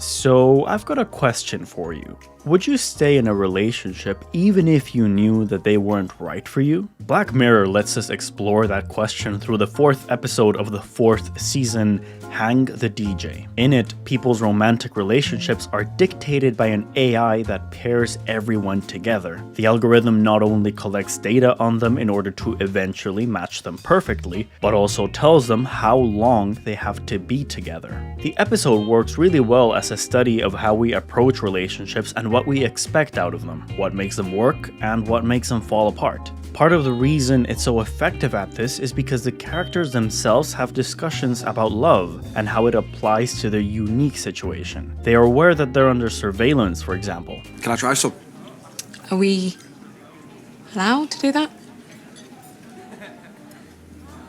So, I've got a question for you. Would you stay in a relationship even if you knew that they weren't right for you? Black Mirror lets us explore that question through the 4th episode of the 4th season, Hang the DJ. In it, people's romantic relationships are dictated by an AI that pairs everyone together. The algorithm not only collects data on them in order to eventually match them perfectly, but also tells them how long they have to be together. The episode works really well as a study of how we approach relationships and what we expect out of them, what makes them work, and what makes them fall apart. Part of the reason it's so effective at this is because the characters themselves have discussions about love and how it applies to their unique situation. They are aware that they're under surveillance, for example. Can I try some? Are we allowed to do that?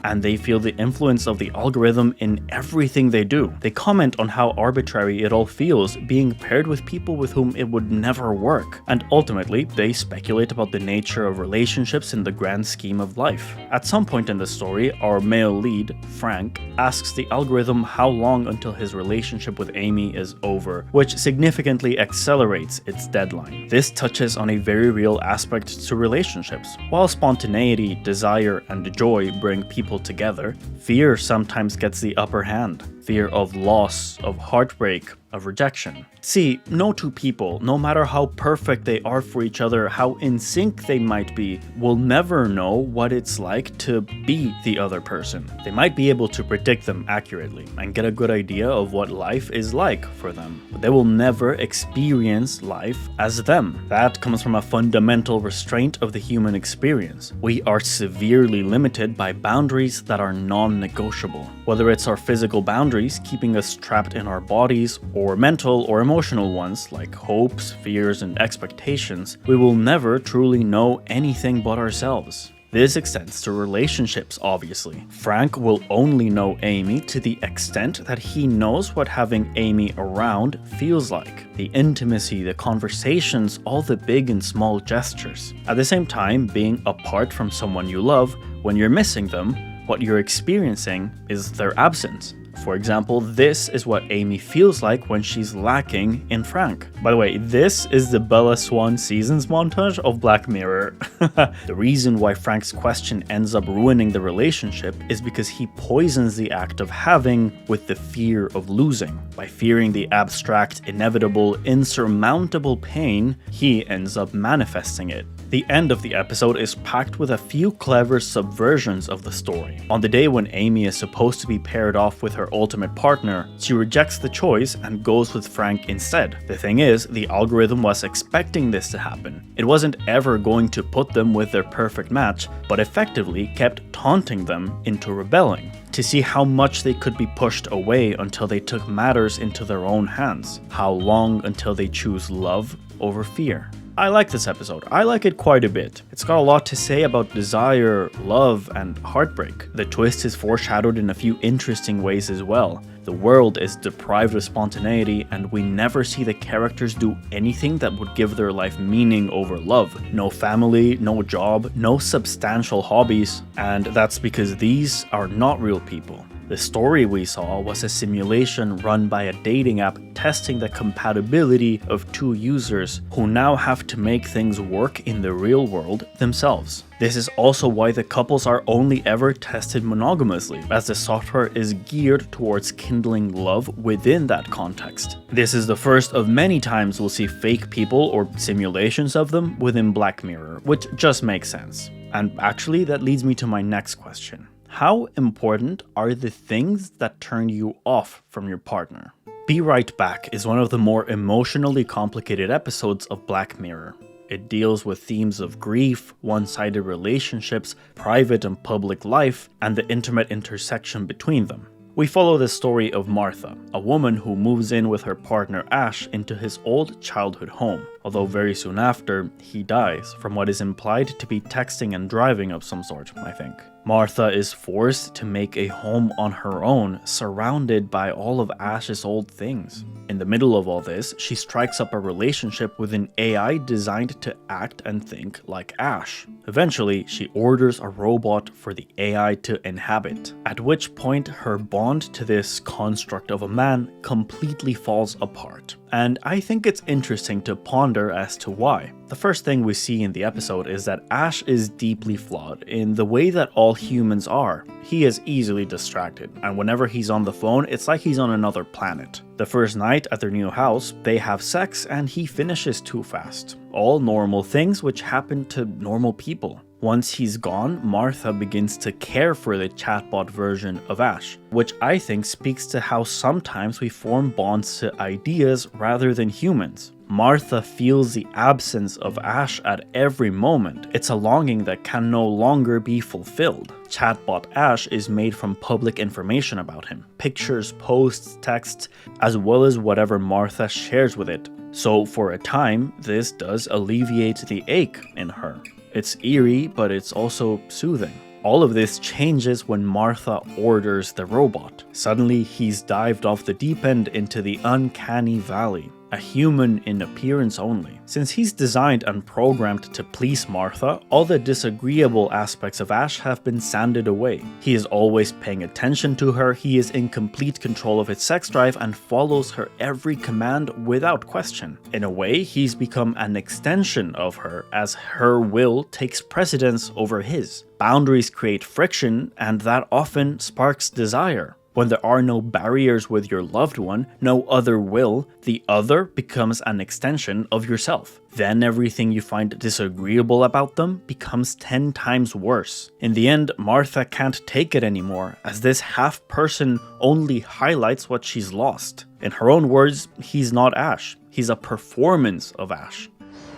And they feel the influence of the algorithm in everything they do. They comment on how arbitrary it all feels being paired with people with whom it would never work. And ultimately, they speculate about the nature of relationships in the grand scheme of life. At some point in the story, our male lead, Frank, asks the algorithm how long until his relationship with Amy is over, which significantly accelerates its deadline. This touches on a very real aspect to relationships. While spontaneity, desire, and joy bring people together, fear sometimes gets the upper hand. Fear of loss, of heartbreak, of rejection. See, no two people, no matter how perfect they are for each other, how in sync they might be, will never know what it's like to be the other person. They might be able to predict them accurately and get a good idea of what life is like for them, but they will never experience life as them. That comes from a fundamental restraint of the human experience. We are severely limited by boundaries that are non-negotiable. Whether it's our physical boundaries keeping us trapped in our bodies, or mental or emotional ones like hopes, fears, and expectations, we will never truly know anything but ourselves. This extends to relationships, obviously. Frank will only know Amy to the extent that he knows what having Amy around feels like. The intimacy, the conversations, all the big and small gestures. At the same time, being apart from someone you love, when you're missing them, what you're experiencing is their absence. For example, this is what Amy feels like when she's lacking in Frank. By the way, this is the Bella Swan seasons montage of Black Mirror. The reason why Frank's question ends up ruining the relationship is because he poisons the act of having with the fear of losing. By fearing the abstract, inevitable, insurmountable pain, he ends up manifesting it. The end of the episode is packed with a few clever subversions of the story. On the day when Amy is supposed to be paired off with her ultimate partner, she rejects the choice and goes with Frank instead. The thing is, the algorithm was expecting this to happen. It wasn't ever going to put them with their perfect match, but effectively kept taunting them into rebelling, to see how much they could be pushed away until they took matters into their own hands. How long until they choose love over fear. I like this episode. I like it quite a bit. It's got a lot to say about desire, love, and heartbreak. The twist is foreshadowed in a few interesting ways as well. The world is deprived of spontaneity, and we never see the characters do anything that would give their life meaning over love. No family, no job, no substantial hobbies, and that's because these are not real people. The story we saw was a simulation run by a dating app testing the compatibility of two users who now have to make things work in the real world themselves. This is also why the couples are only ever tested monogamously, as the software is geared towards kindling love within that context. This is the first of many times we'll see fake people or simulations of them within Black Mirror, which just makes sense. And actually, that leads me to my next question. How important are the things that turn you off from your partner? Be Right Back is one of the more emotionally complicated episodes of Black Mirror. It deals with themes of grief, one-sided relationships, private and public life, and the intimate intersection between them. We follow the story of Martha, a woman who moves in with her partner Ash into his old childhood home, although very soon after, he dies from what is implied to be texting and driving of some sort, I think. Martha is forced to make a home on her own, surrounded by all of Ash's old things. In the middle of all this, she strikes up a relationship with an AI designed to act and think like Ash. Eventually, she orders a robot for the AI to inhabit, at which point her bond to this construct of a man completely falls apart. And I think it's interesting to ponder as to why. The first thing we see in the episode is that Ash is deeply flawed in the way that all humans are. He is easily distracted, and whenever he's on the phone, it's like he's on another planet. The first night at their new house, they have sex and he finishes too fast. All normal things which happen to normal people. Once he's gone, Martha begins to care for the chatbot version of Ash, which I think speaks to how sometimes we form bonds to ideas rather than humans. Martha feels the absence of Ash at every moment. It's a longing that can no longer be fulfilled. Chatbot Ash is made from public information about him, pictures, posts, texts, as well as whatever Martha shares with it. So for a time, this does alleviate the ache in her. It's eerie, but it's also soothing. All of this changes when Martha orders the robot. Suddenly, he's dived off the deep end into the uncanny valley, a human in appearance only. Since he's designed and programmed to please Martha, all the disagreeable aspects of Ash have been sanded away. He is always paying attention to her, he is in complete control of his sex drive and follows her every command without question. In a way, he's become an extension of her as her will takes precedence over his. Boundaries create friction, and that often sparks desire. When there are no barriers with your loved one, no other will, the other becomes an extension of yourself. Then everything you find disagreeable about them becomes 10 times worse. In the end, Martha can't take it anymore, as this half-person only highlights what she's lost. In her own words, he's not Ash. He's a performance of Ash.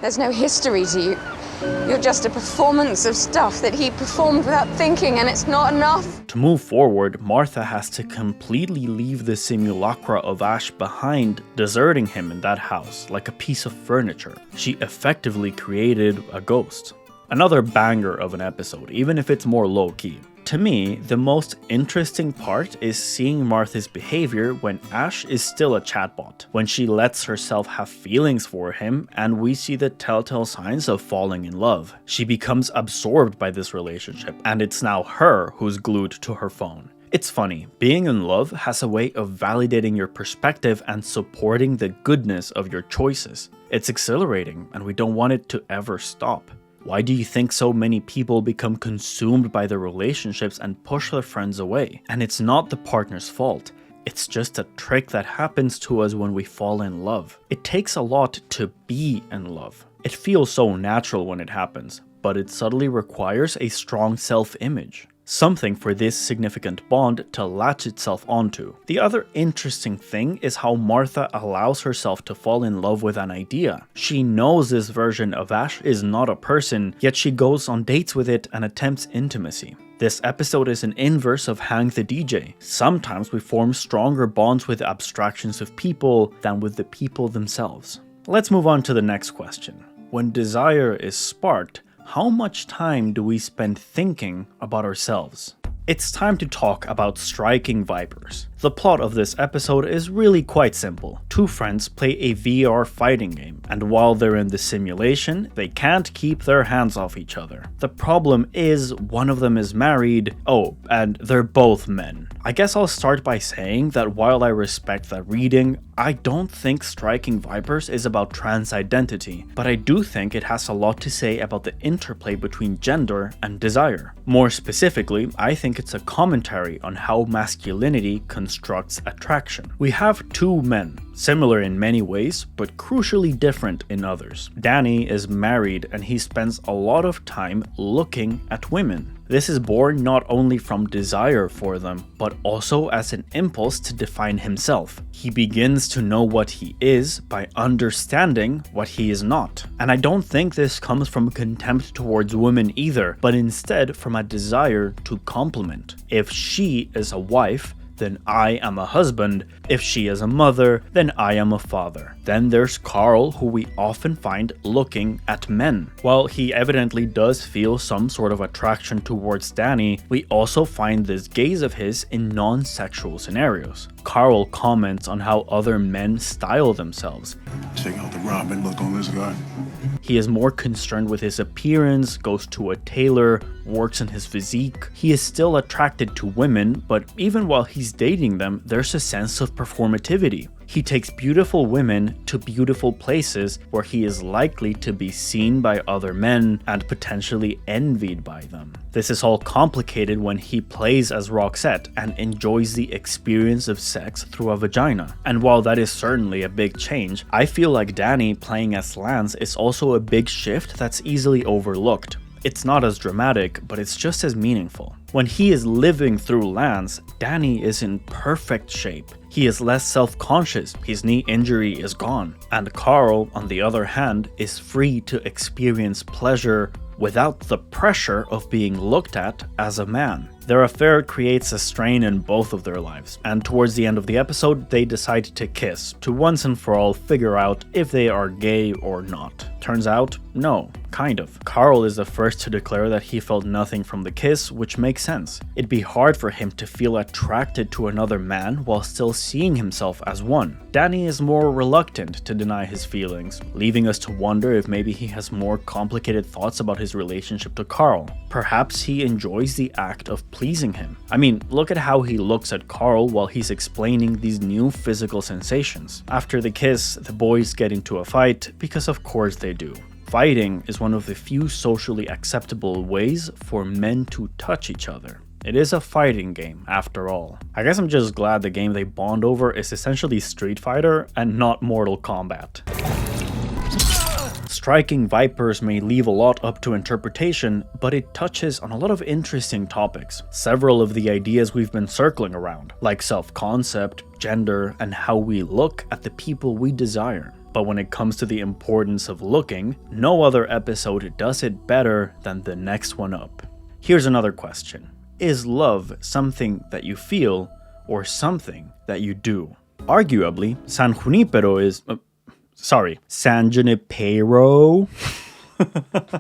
There's no history to you. You're just a performance of stuff that he performed without thinking, and it's not enough. To move forward, Martha has to completely leave the simulacra of Ash behind, deserting him in that house like a piece of furniture. She effectively created a ghost. Another banger of an episode, even if it's more low-key. To me, the most interesting part is seeing Martha's behavior when Ash is still a chatbot, when she lets herself have feelings for him and we see the telltale signs of falling in love. She becomes absorbed by this relationship and it's now her who's glued to her phone. It's funny, being in love has a way of validating your perspective and supporting the goodness of your choices. It's exhilarating and we don't want it to ever stop. Why do you think so many people become consumed by their relationships and push their friends away? And it's not the partner's fault. It's just a trick that happens to us when we fall in love. It takes a lot to be in love. It feels so natural when it happens, but it subtly requires a strong self-image. Something for this significant bond to latch itself onto. The other interesting thing is how Martha allows herself to fall in love with an idea. She knows this version of Ash is not a person, yet she goes on dates with it and attempts intimacy. This episode is an inverse of Hang the DJ. Sometimes we form stronger bonds with abstractions of people than with the people themselves. Let's move on to the next question. When desire is sparked, how much time do we spend thinking about ourselves? It's time to talk about striking vipers. The plot of this episode is really quite simple. Two friends play a VR fighting game, and while they're in the simulation, they can't keep their hands off each other. The problem is, one of them is married, and they're both men. I guess I'll start by saying that while I respect that reading, I don't think Striking Vipers is about trans identity, but I do think it has a lot to say about the interplay between gender and desire. More specifically, I think it's a commentary on how masculinity constructs attraction. We have two men, similar in many ways, but crucially different in others. Danny is married and he spends a lot of time looking at women. This is born not only from desire for them, but also as an impulse to define himself. He begins to know what he is by understanding what he is not. And I don't think this comes from contempt towards women either, but instead from a desire to complement. If she is a wife, then I am a husband. If she is a mother, then I am a father. Then there's Carl, who we often find looking at men. While he evidently does feel some sort of attraction towards Danny, we also find this gaze of his in non-sexual scenarios. Carl comments on how other men style themselves. Check out the Robin look on this guy. He is more concerned with his appearance, goes to a tailor, works on his physique. He is still attracted to women, but even while he's dating them, there's a sense of performativity. He takes beautiful women to beautiful places where he is likely to be seen by other men and potentially envied by them. This is all complicated when he plays as Roxette and enjoys the experience of sex through a vagina. And while that is certainly a big change, I feel like Danny playing as Lance is also a big shift that's easily overlooked. It's not as dramatic, but it's just as meaningful. When he is living through Lance, Danny is in perfect shape. He is less self-conscious, his knee injury is gone. And Carl, on the other hand, is free to experience pleasure without the pressure of being looked at as a man. Their affair creates a strain in both of their lives, and towards the end of the episode, they decide to kiss, to once and for all figure out if they are gay or not. Turns out, no, kind of. Carl is the first to declare that he felt nothing from the kiss, which makes sense. It'd be hard for him to feel attracted to another man while still seeing himself as one. Danny is more reluctant to deny his feelings, leaving us to wonder if maybe he has more complicated thoughts about his relationship to Carl. Perhaps he enjoys the act of pleasing him. I mean, look at how he looks at Carl while he's explaining these new physical sensations. After the kiss, the boys get into a fight, because of course they do. Fighting is one of the few socially acceptable ways for men to touch each other. It is a fighting game, after all. I guess I'm just glad the game they bond over is essentially Street Fighter and not Mortal Kombat. Striking Vipers may leave a lot up to interpretation, but it touches on a lot of interesting topics. Several of the ideas we've been circling around, like self-concept, gender, and how we look at the people we desire. But when it comes to the importance of looking, no other episode does it better than the next one up. Here's another question. Is love something that you feel or something that you do? Arguably, San Junipero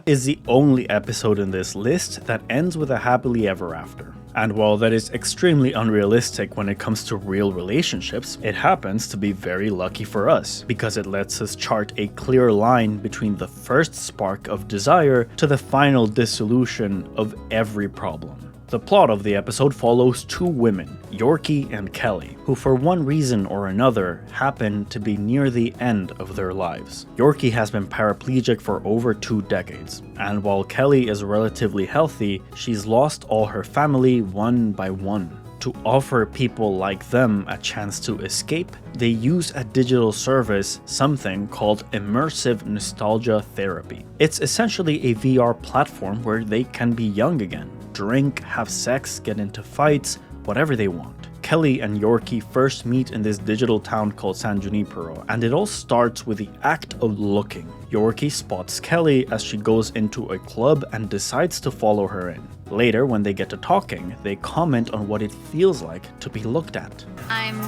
is the only episode in this list that ends with a happily ever after. And while that is extremely unrealistic when it comes to real relationships, it happens to be very lucky for us, because it lets us chart a clear line between the first spark of desire to the final dissolution of every problem. The plot of the episode follows two women, Yorkie and Kelly, who for one reason or another happen to be near the end of their lives. Yorkie has been paraplegic for over 2 decades, and while Kelly is relatively healthy, she's lost all her family one by one. To offer people like them a chance to escape, they use a digital service, something called immersive nostalgia therapy. It's essentially a VR platform where they can be young again, drink, have sex, get into fights, whatever they want. Kelly and Yorkie first meet in this digital town called San Junipero, and it all starts with the act of looking. Yorkie spots Kelly as she goes into a club and decides to follow her in. Later, when they get to talking, they comment on what it feels like to be looked at. I'm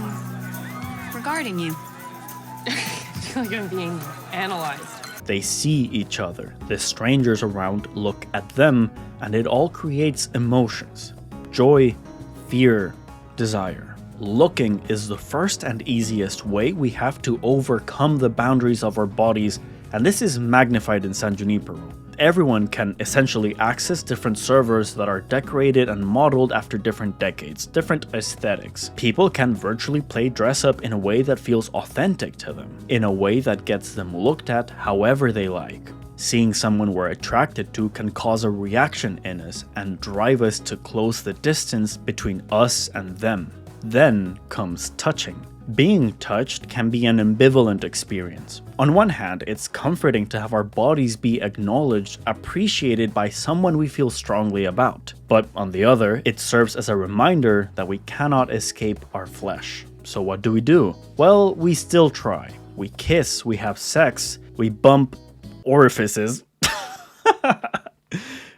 regarding you. I feel like I'm being analyzed. They see each other, the strangers around look at them, and it all creates emotions. Joy, fear, desire. Looking is the first and easiest way we have to overcome the boundaries of our bodies, and this is magnified in San Junipero. Everyone can essentially access different servers that are decorated and modeled after different decades, different aesthetics. People can virtually play dress up in a way that feels authentic to them, in a way that gets them looked at however they like. Seeing someone we're attracted to can cause a reaction in us and drive us to close the distance between us and them. Then comes touching. Being touched can be an ambivalent experience. On one hand, it's comforting to have our bodies be acknowledged, appreciated by someone we feel strongly about. But on the other, it serves as a reminder that we cannot escape our flesh. So what do? Well, we still try. We kiss, we have sex, we bump orifices.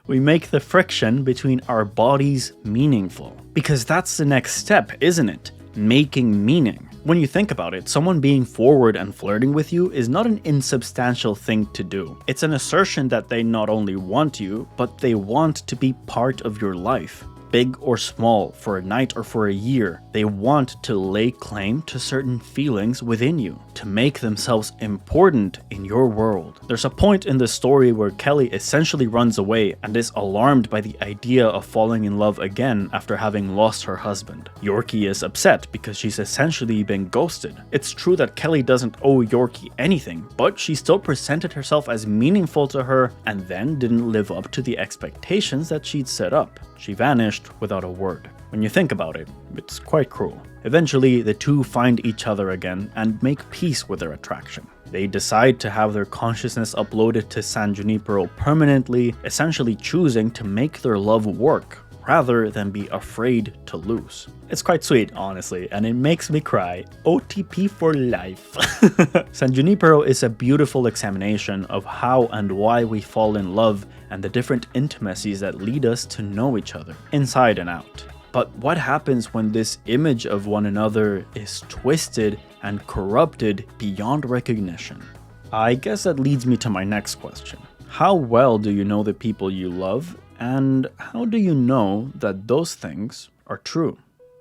We make the friction between our bodies meaningful. Because that's the next step, isn't it? Making meaning. When you think about it, someone being forward and flirting with you is not an insubstantial thing to do. It's an assertion that they not only want you, but they want to be part of your life. big or small, for a night or for a year. They want to lay claim to certain feelings within you, to make themselves important in your world. There's a point in the story where Kelly essentially runs away and is alarmed by the idea of falling in love again after having lost her husband. Yorkie is upset because she's essentially been ghosted. It's true that Kelly doesn't owe Yorkie anything, but she still presented herself as meaningful to her and then didn't live up to the expectations that she'd set up. She vanished without a word. When you think about it, it's quite cruel. Eventually, the two find each other again and make peace with their attraction. They decide to have their consciousness uploaded to San Junipero permanently, essentially choosing to make their love work rather than be afraid to lose. It's quite sweet, honestly, and it makes me cry. OTP for life. San Junipero is a beautiful examination of how and why we fall in love and the different intimacies that lead us to know each other, inside and out. But what happens when this image of one another is twisted and corrupted beyond recognition? I guess that leads me to my next question. How well do you know the people you love, and how do you know that those things are true?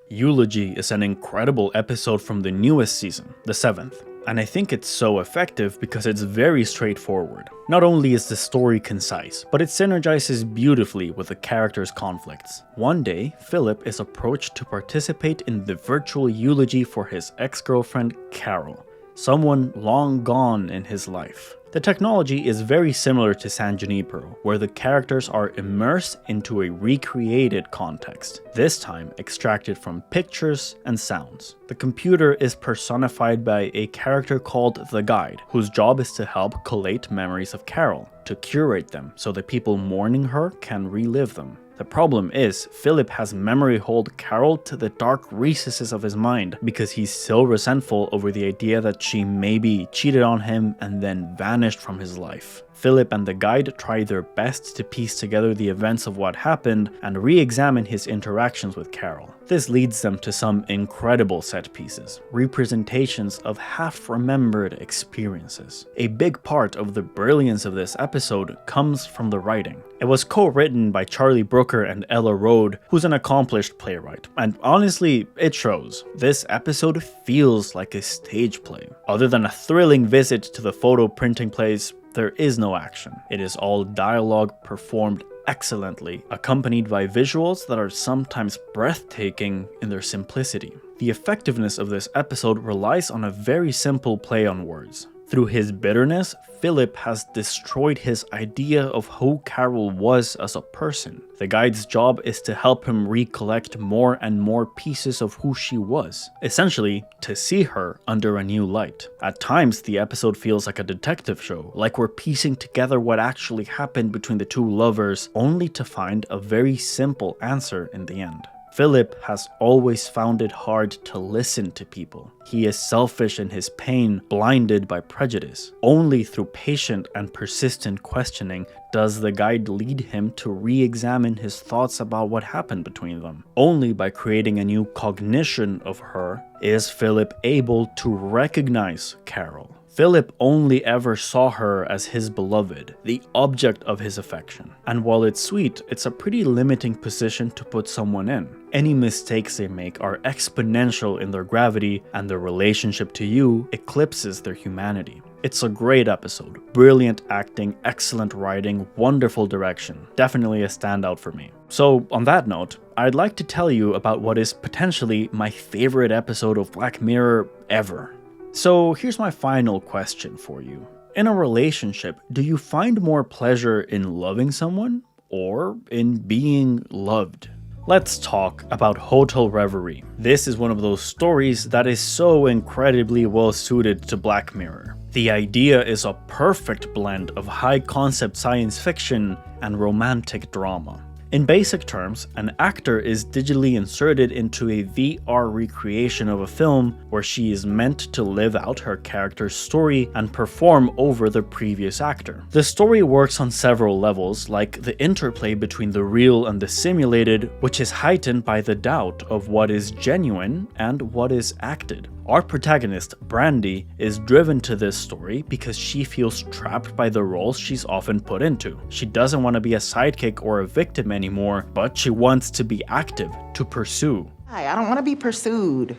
Eulogy is an incredible episode from the newest season, the 7th. And I think it's so effective because it's very straightforward. Not only is the story concise, but it synergizes beautifully with the characters' conflicts. One day, Philip is approached to participate in the virtual eulogy for his ex-girlfriend, Carol, someone long gone in his life. The technology is very similar to San Junipero, where the characters are immersed into a recreated context, this time extracted from pictures and sounds. The computer is personified by a character called the Guide, whose job is to help collate memories of Carol, to curate them so the people mourning her can relive them. The problem is, Philip has memory hold Carol to the dark recesses of his mind because he's still resentful over the idea that she maybe cheated on him and then vanished from his life. Philip and the Guide try their best to piece together the events of what happened and re-examine his interactions with Carol. This leads them to some incredible set pieces, representations of half-remembered experiences. A big part of the brilliance of this episode comes from the writing. It was co-written by Charlie Brooker and Ella Road, who's an accomplished playwright, and honestly, it shows. This episode feels like a stage play. Other than a thrilling visit to the photo printing place, there is no action. It is all dialogue performed excellently, accompanied by visuals that are sometimes breathtaking in their simplicity. The effectiveness of this episode relies on a very simple play on words. Through his bitterness, Philip has destroyed his idea of who Carol was as a person. The Guide's job is to help him recollect more and more pieces of who she was, essentially to see her under a new light. At times, the episode feels like a detective show, like we're piecing together what actually happened between the two lovers, only to find a very simple answer in the end. Philip has always found it hard to listen to people. He is selfish in his pain, blinded by prejudice. Only through patient and persistent questioning does the Guide lead him to re-examine his thoughts about what happened between them. Only by creating a new cognition of her is Philip able to recognize Carol. Philip only ever saw her as his beloved, the object of his affection. And while it's sweet, it's a pretty limiting position to put someone in. Any mistakes they make are exponential in their gravity, and their relationship to you eclipses their humanity. It's a great episode. Brilliant acting, excellent writing, wonderful direction. Definitely a standout for me. So, on that note, I'd like to tell you about what is potentially my favorite episode of Black Mirror ever. So here's my final question for you. In a relationship, do you find more pleasure in loving someone or in being loved? Let's talk about Hotel Reverie. This is one of those stories that is so incredibly well suited to Black Mirror. The idea is a perfect blend of high-concept science fiction and romantic drama. In basic terms, an actor is digitally inserted into a VR recreation of a film where she is meant to live out her character's story and perform over the previous actor. The story works on several levels, like the interplay between the real and the simulated, which is heightened by the doubt of what is genuine and what is acted. Our protagonist, Brandy, is driven to this story because she feels trapped by the roles she's often put into. She doesn't want to be a sidekick or a victim anymore, but she wants to be active, to pursue. I don't want to be pursued.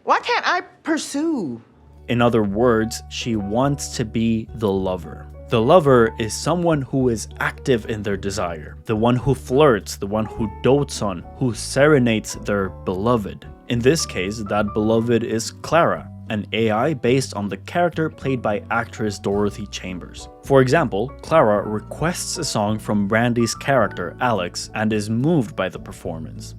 Why can't I pursue? In other words, she wants to be the lover. The lover is someone who is active in their desire, the one who flirts, the one who dotes on, who serenades their beloved. In this case, that beloved is Clara, an AI based on the character played by actress Dorothy Chambers. For example, Clara requests a song from Brandy's character, Alex, and is moved by the performance.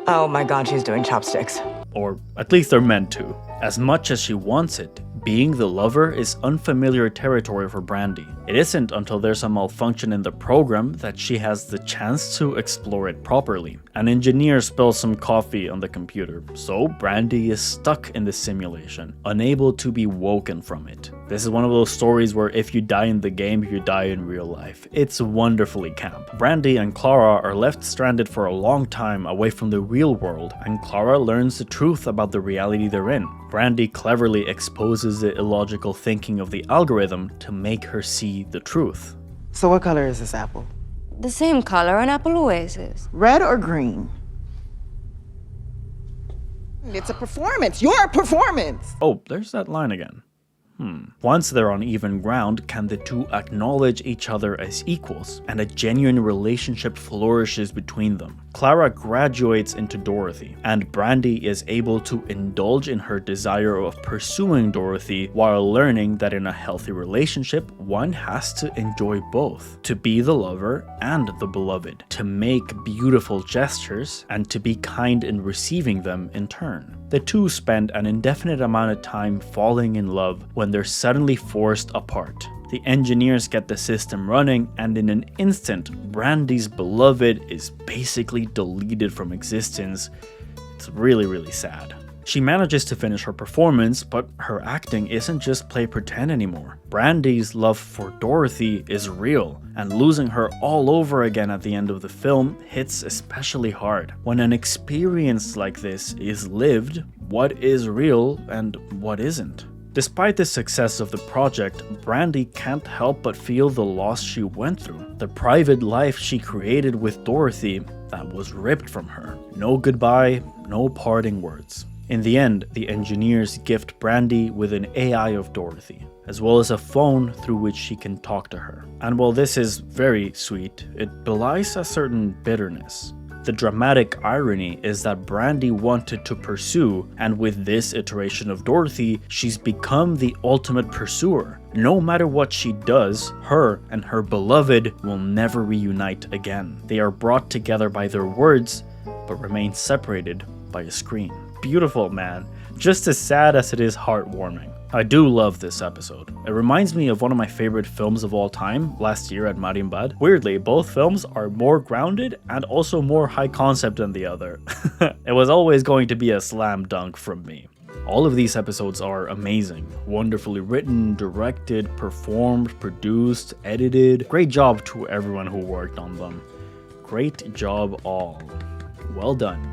Oh my god, she's doing chopsticks. Or at least they're meant to. As much as she wants it, being the lover is unfamiliar territory for Brandy. It isn't until there's a malfunction in the program that she has the chance to explore it properly. An engineer spills some coffee on the computer, so Brandy is stuck in the simulation, unable to be woken from it. This is one of those stories where if you die in the game, you die in real life. It's wonderfully camp. Brandy and Clara are left stranded for a long time away from the real world, and Clara learns the truth about the reality they're in. Brandy cleverly exposes the illogical thinking of the algorithm to make her see the truth. So what color is this apple? The same color an apple always is. Red or green? It's a performance. Your performance! Oh, there's that line again. Once they're on even ground, can the two acknowledge each other as equals, and a genuine relationship flourishes between them. Clara graduates into Dorothy, and Brandy is able to indulge in her desire of pursuing Dorothy while learning that in a healthy relationship, one has to enjoy both. To be the lover and the beloved, to make beautiful gestures, and to be kind in receiving them in turn. The two spend an indefinite amount of time falling in love when they're suddenly forced apart. The engineers get the system running, and in an instant, Brandy's beloved is basically deleted from existence. It's really sad. She manages to finish her performance, but her acting isn't just play pretend anymore. Brandy's love for Dorothy is real, and losing her all over again at the end of the film hits especially hard. When an experience like this is lived, what is real and what isn't? Despite the success of the project, Brandy can't help but feel the loss she went through. The private life she created with Dorothy that was ripped from her. No goodbye, no parting words. In the end, the engineers gift Brandy with an AI of Dorothy, as well as a phone through which she can talk to her. And while this is very sweet, it belies a certain bitterness. The dramatic irony is that Brandy wanted to pursue, and with this iteration of Dorothy, she's become the ultimate pursuer. No matter what she does, her and her beloved will never reunite again. They are brought together by their words, but remain separated by a screen. Beautiful, man. Just as sad as it is heartwarming. I do love this episode. It reminds me of one of my favorite films of all time, last year at Marienbad. Weirdly, both films are more grounded and also more high concept than the other. It was always going to be a slam dunk from me. All of these episodes are amazing. Wonderfully written, directed, performed, produced, edited. Great job to everyone who worked on them. Great job all. Well done.